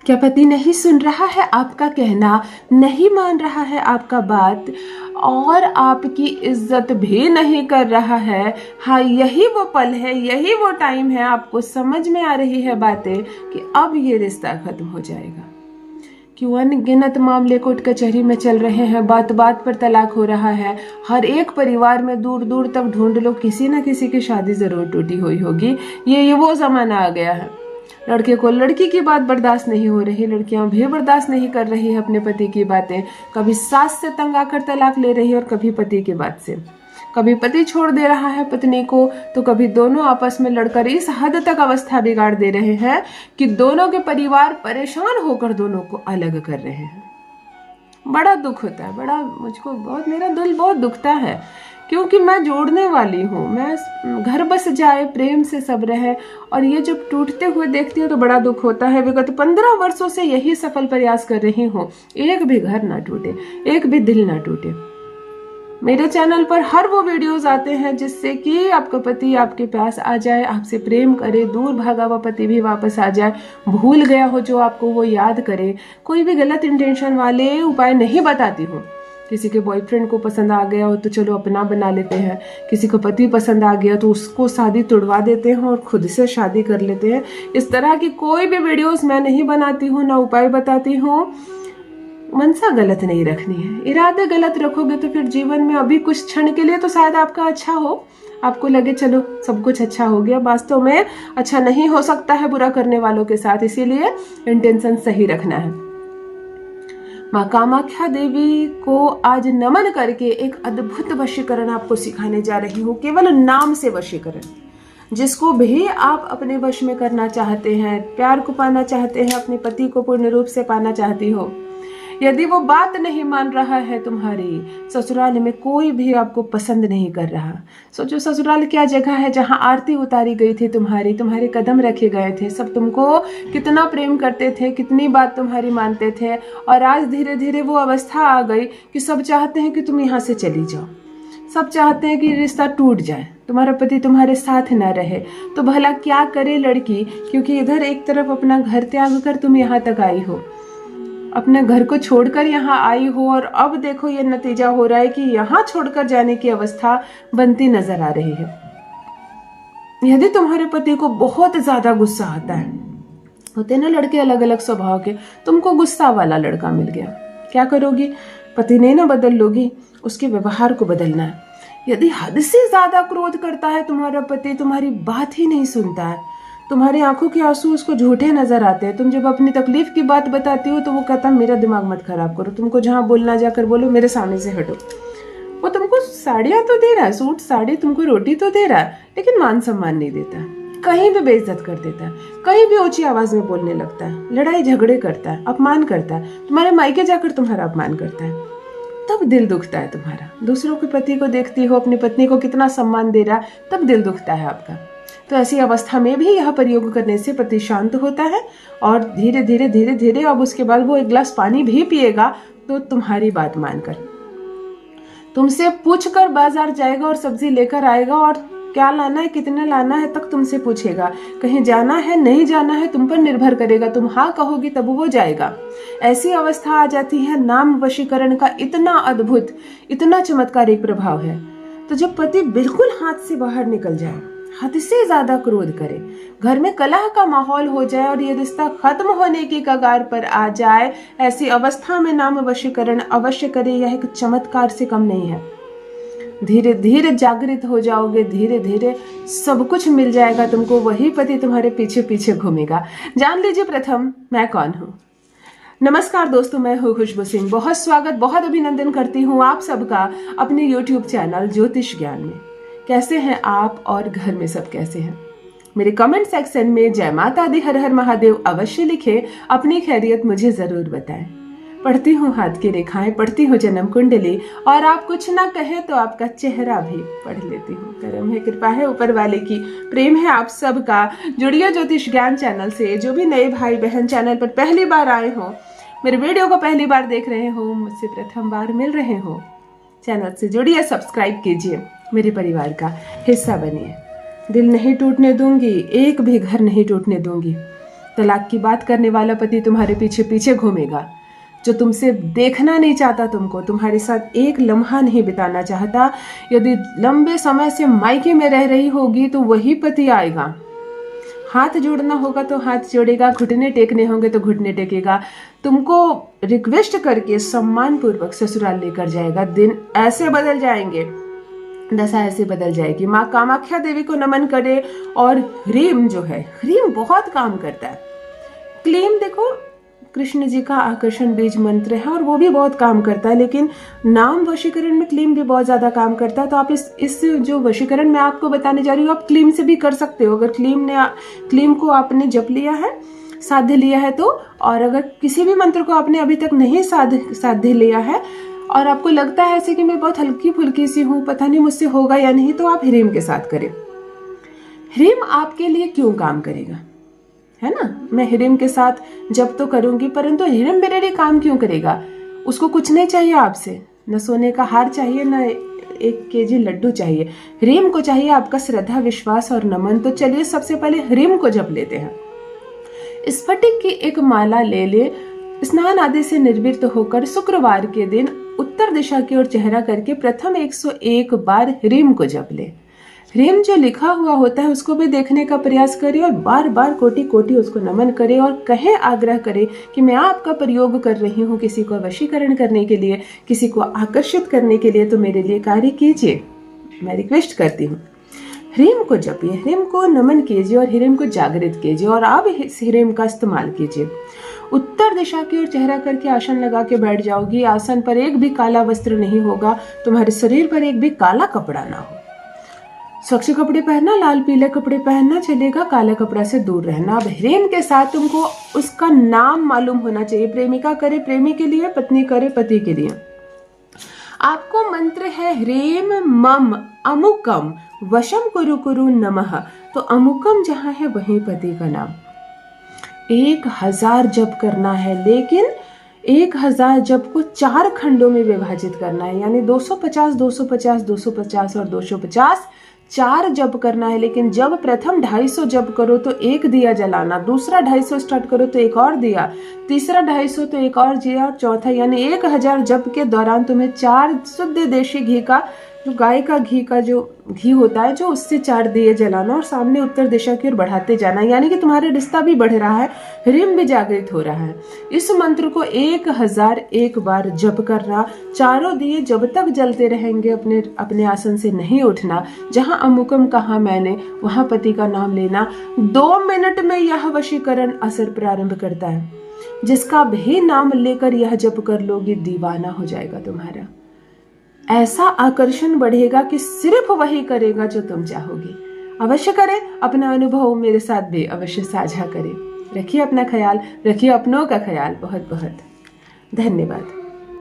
क्या पति नहीं सुन रहा है आपका कहना, नहीं मान रहा है आपका बात और आपकी इज्जत भी नहीं कर रहा है? हाँ, यही वो पल है, यही वो टाइम है, आपको समझ में आ रही है बातें कि अब ये रिश्ता खत्म हो जाएगा। क्यों अनगिनत मामले कोर्ट कचहरी में चल रहे हैं, बात बात पर तलाक हो रहा है। हर एक परिवार में दूर दूर तक ढूंढ लो, किसी न किसी की शादी जरूर टूटी हुई होगी। ये वो जमाना आ गया है। लड़के को लड़की की बात बर्दाश्त नहीं हो रही, लड़कियां भी बर्दाश्त नहीं कर रही है अपने पति की बातें। कभी सास से तंग आकर तलाक ले रही है और कभी पति की बात से। कभी पति छोड़ दे रहा है पत्नी को तो कभी दोनों आपस में लड़कर इस हद तक अवस्था बिगाड़ दे रहे हैं कि दोनों के परिवार परेशान होकर दोनों को अलग कर रहे हैं। बड़ा दुख होता है, बड़ा मुझको बहुत, मेरा दिल बहुत दुखता है क्योंकि मैं जोड़ने वाली हूँ। मैं घर बस जाए, प्रेम से सब रहे, और ये जब टूटते हुए देखती हूँ तो बड़ा दुख होता है। विगत 15 वर्षों से यही सफल प्रयास कर रही हूँ, एक भी घर ना टूटे, एक भी दिल ना टूटे। मेरे चैनल पर हर वो वीडियोस आते हैं जिससे कि आपका पति आपके पास आ जाए, आपसे प्रेम करे, दूर भागा हुआ पति भी वापस आ जाए, भूल गया हो जो आपको वो याद करे। कोई भी गलत इंटेंशन वाले उपाय नहीं बताती हूँ। किसी के बॉयफ्रेंड को पसंद आ गया हो तो चलो अपना बना लेते हैं, किसी को पति पसंद आ गया तो उसको शादी तुड़वा देते हैं और खुद से शादी कर लेते हैं। इस तरह की कोई भी वीडियोस मैं नहीं बनाती हूँ, ना उपाय बताती हूँ। मनसा गलत नहीं रखनी है, इरादे गलत रखोगे तो फिर जीवन में अभी कुछ क्षण के लिए तो शायद आपका अच्छा हो, आपको लगे चलो सब कुछ अच्छा हो गया, वास्तव में अच्छा नहीं हो सकता है बुरा करने वालों के साथ। इसीलिए इंटेंशन सही रखना है। माँ कामाख्या देवी को आज नमन करके एक अद्भुत वशीकरण आपको सिखाने जा रही हूँ, केवल नाम से वशीकरण। जिसको भी आप अपने वश में करना चाहते हैं, प्यार को पाना चाहते हैं, अपने पति को पूर्ण रूप से पाना चाहती हो, यदि वो बात नहीं मान रहा है तुम्हारी, ससुराल में कोई भी आपको पसंद नहीं कर रहा। सोचो ससुराल क्या जगह है जहाँ आरती उतारी गई थी तुम्हारे कदम रखे गए थे, सब तुमको कितना प्रेम करते थे, कितनी बात तुम्हारी मानते थे, और आज धीरे धीरे वो अवस्था आ गई कि सब चाहते हैं कि तुम यहाँ से चली जाओ, सब चाहते हैं कि रिश्ता टूट जाए, तुम्हारा पति तुम्हारे साथ ना रहे। तो भला क्या करे लड़की, क्योंकि इधर एक तरफ अपना घर त्याग कर तुम यहाँ तक आई हो, अपने घर को छोड़कर यहाँ आई हो, और अब देखो ये नतीजा हो रहा है कि यहाँ छोड़कर जाने की अवस्था बनती नजर आ रही है। यदि तुम्हारे पति को बहुत ज्यादा गुस्सा आता है, होते ना लड़के अलग अलग स्वभाव के, तुमको गुस्सा वाला लड़का मिल गया, क्या करोगी? पति नहीं ना बदल लोगी, उसके व्यवहार को बदलना है। यदि हद से ज्यादा क्रोध करता है तुम्हारा पति, तुम्हारी बात ही नहीं सुनता है, तुम्हारी आंखों के आंसू उसको झूठे नजर आते हैं, तुम जब अपनी तकलीफ की बात बताती हो तो वो कहता है मेरा दिमाग मत खराब करो, तुमको जहाँ बोलना जाकर बोलो, मेरे सामने से हटो। वो तुमको साड़ियाँ तो दे रहा है, सूट साड़ी, तुमको रोटी तो दे रहा है, लेकिन मान सम्मान नहीं देता, कहीं भी बेइज्जत कर देता है, कहीं भी ऊंची आवाज में बोलने लगता है, लड़ाई झगड़े करता है, अपमान करता है, तुम्हारे मायके जाकर तुम्हारा अपमान करता है। तब दिल दुखता है तुम्हारा। दूसरों के पति को देखती हो, अपनी पत्नी को कितना सम्मान दे रहा है, तब दिल दुखता है आपका। तो ऐसी अवस्था में भी यह प्रयोग करने से पति शांत होता है और धीरे धीरे धीरे धीरे अब उसके बाद वो एक गिलास पानी भी पिएगा तो तुम्हारी बात मानकर तुमसे पूछकर बाजार जाएगा और सब्जी लेकर आएगा, और क्या लाना है, कितने लाना है तक तुमसे पूछेगा। कहीं जाना है, नहीं जाना है, तुम पर निर्भर करेगा, तुम हाँ कहोगी तब वो जाएगा। ऐसी अवस्था आ जाती है। नाम वशीकरण का इतना अद्भुत, इतना चमत्कारिक प्रभाव है। तो जब पति बिल्कुल हाथ से बाहर निकल जाए, हद से ज्यादा क्रोध करे, घर में कलह का माहौल हो जाए और ये रिश्ता खत्म होने की कगार पर आ जाए, ऐसी अवस्था में नाम वशीकरण अवश्य करे। यह एक चमत्कार से कम नहीं है। धीरे धीरे जागृत हो जाओगे, धीरे धीरे सब कुछ मिल जाएगा तुमको, वही पति तुम्हारे पीछे पीछे घूमेगा। जान लीजिए प्रथम मैं कौन हूँ। नमस्कार दोस्तों, मैं हूँ खुशबू सिंह। बहुत स्वागत, बहुत अभिनंदन करती हूँ आप सबका अपने YouTube चैनल ज्योतिष ज्ञान में। कैसे हैं आप और घर में सब कैसे हैं? मेरे कमेंट सेक्शन में जय माता दी, हर हर महादेव अवश्य लिखें, अपनी खैरियत मुझे जरूर बताएं। पढ़ती हूँ हाथ की रेखाएं, पढ़ती हूँ जन्म कुंडली, और आप कुछ ना कहें तो आपका चेहरा भी पढ़ लेती हूँ। करम है, कृपा है ऊपर वाले की, प्रेम है आप सबका। जुड़िए ज्योतिष ज्ञान चैनल से। जो भी नए भाई बहन चैनल पर पहली बार आए हो, मेरे वीडियो को पहली बार देख रहे हो, मुझसे प्रथम बार मिल रहे हो, चैनल से जुड़िए, सब्सक्राइब कीजिए, मेरे परिवार का हिस्सा बनिए। दिल नहीं टूटने दूंगी, एक भी घर नहीं टूटने दूंगी। तलाक की बात करने वाला पति तुम्हारे पीछे पीछे घूमेगा, जो तुमसे देखना नहीं चाहता तुमको, तुम्हारे साथ एक लम्हा नहीं बिताना चाहता। यदि लंबे समय से मायके में रह रही होगी तो वही पति आएगा। हाथ जोड़ना होगा तो हाथ जोड़ेगा, घुटने टेकने होंगे तो घुटने टेकेगा, तुमको रिक्वेस्ट करके सम्मान पूर्वक ससुराल लेकर जाएगा। दिन ऐसे बदल जाएंगे, दशा ऐसे बदल जाएगी। माँ कामाख्या देवी को नमन करे। और ह्रीम जो है, ह्रीम बहुत काम करता है। क्लीम देखो कृष्ण जी का आकर्षण बीज मंत्र है और वो भी बहुत काम करता है, लेकिन नाम वशीकरण में क्लीम भी बहुत ज्यादा काम करता है। तो आप इस जो वशीकरण मैं आपको बताने जा रही हूँ, आप क्लीम से भी कर सकते हो। अगर क्लीम को आपने जप लिया है, साध्य लिया है तो, और अगर किसी भी मंत्र को आपने अभी तक नहीं साध्य लिया है और आपको लगता है ऐसे कि मैं बहुत हल्की फुल्की सी हूँ, पता नहीं मुझसे होगा या नहीं, तो आप ह्रीम के साथ करें। ह्रीम आपके लिए क्यों काम करेगा, है ना। मैं ह्रीम के साथ जब तो करूंगी, परंतु ह्रीम मेरे लिए काम क्यों करेगा। उसको कुछ नहीं चाहिए आपसे, न सोने का हार चाहिए, न 1 केजी लड्डू चाहिए। ह्रीम को चाहिए आपका श्रद्धा, विश्वास और नमन। तो चलिए सबसे पहले ह्रीम को जप लेते हैं। स्फटिक की एक माला ले ले, स्नान आदि से निर्वृत्त होकर शुक्रवार के दिन उत्तर दिशा की ओर चेहरा करके प्रथम 101 बार ह्रीम को जप ले। ह्रीम जो लिखा हुआ होता है उसको भी देखने का प्रयास करें और बार बार कोटि कोटि उसको नमन करें और कहें, आग्रह करें कि मैं आपका प्रयोग कर रही हूँ किसी को वशीकरण करने के लिए, किसी को आकर्षित करने के लिए, तो मेरे लिए कार्य कीजिए, मैं रिक्वेस्ट करती हूँ। ह्रीम को जपिए, ह्रीम को नमन कीजिए और ह्रीम को जागृत कीजिए और आप इस ह्रीम का इस्तेमाल कीजिए। उत्तर दिशा की ओर चेहरा करके आसन लगा के बैठ जाओगी। आसन पर एक भी काला वस्त्र नहीं होगा, तुम्हारे शरीर पर एक भी काला कपड़ा ना हो। स्वच्छ कपड़े पहनना, लाल पीले कपड़े पहनना चलेगा, काला कपड़ा से दूर रहना। अब ह्रीम के साथ तुमको उसका नाम मालूम होना चाहिए। प्रेमिका करे प्रेमी के लिए, पत्नी करे पति के लिए। आपको मंत्र है ह्रीम मम अमुकम वशम कुरु कुरु नमः। तो अमुकम जहां है वहीं पति का नाम। 1000 जप करना है, लेकिन 1000 जप को 4 खंडों में विभाजित करना है, यानी 250 250 250 और 250 4 जप करना है। लेकिन जब प्रथम 250 जप करो तो एक दिया जलाना, दूसरा 250 स्टार्ट करो तो एक और दिया, तीसरा 250 तो एक और दिया, और चौथा यानी 1000 जप के दौरान तुम्हें 4 शुद्ध देशी घी का, जो गाय का घी का जो घी होता है, जो उससे 4 दिए जलाना और सामने उत्तर दिशा की ओर बढ़ाते जाना, यानी कि तुम्हारा रिश्ता भी बढ़ रहा है, ह्रीम भी जागृत हो रहा है। इस मंत्र को 1001 बार जप करना। चारों दिए जब तक जलते रहेंगे, अपने आसन से नहीं उठना। जहां अमुकम कहा मैंने, वहां पति का नाम लेना। 2 मिनट में यह वशीकरण असर प्रारंभ करता है। जिसका भी नाम लेकर यह जप कर लोगी, दीवाना हो जाएगा तुम्हारा। ऐसा आकर्षण बढ़ेगा कि सिर्फ वही करेगा जो तुम चाहोगी। अवश्य करें, अपना अनुभव मेरे साथ भी अवश्य साझा करें। रखिए अपना ख्याल, रखिए अपनों का ख्याल। बहुत बहुत धन्यवाद।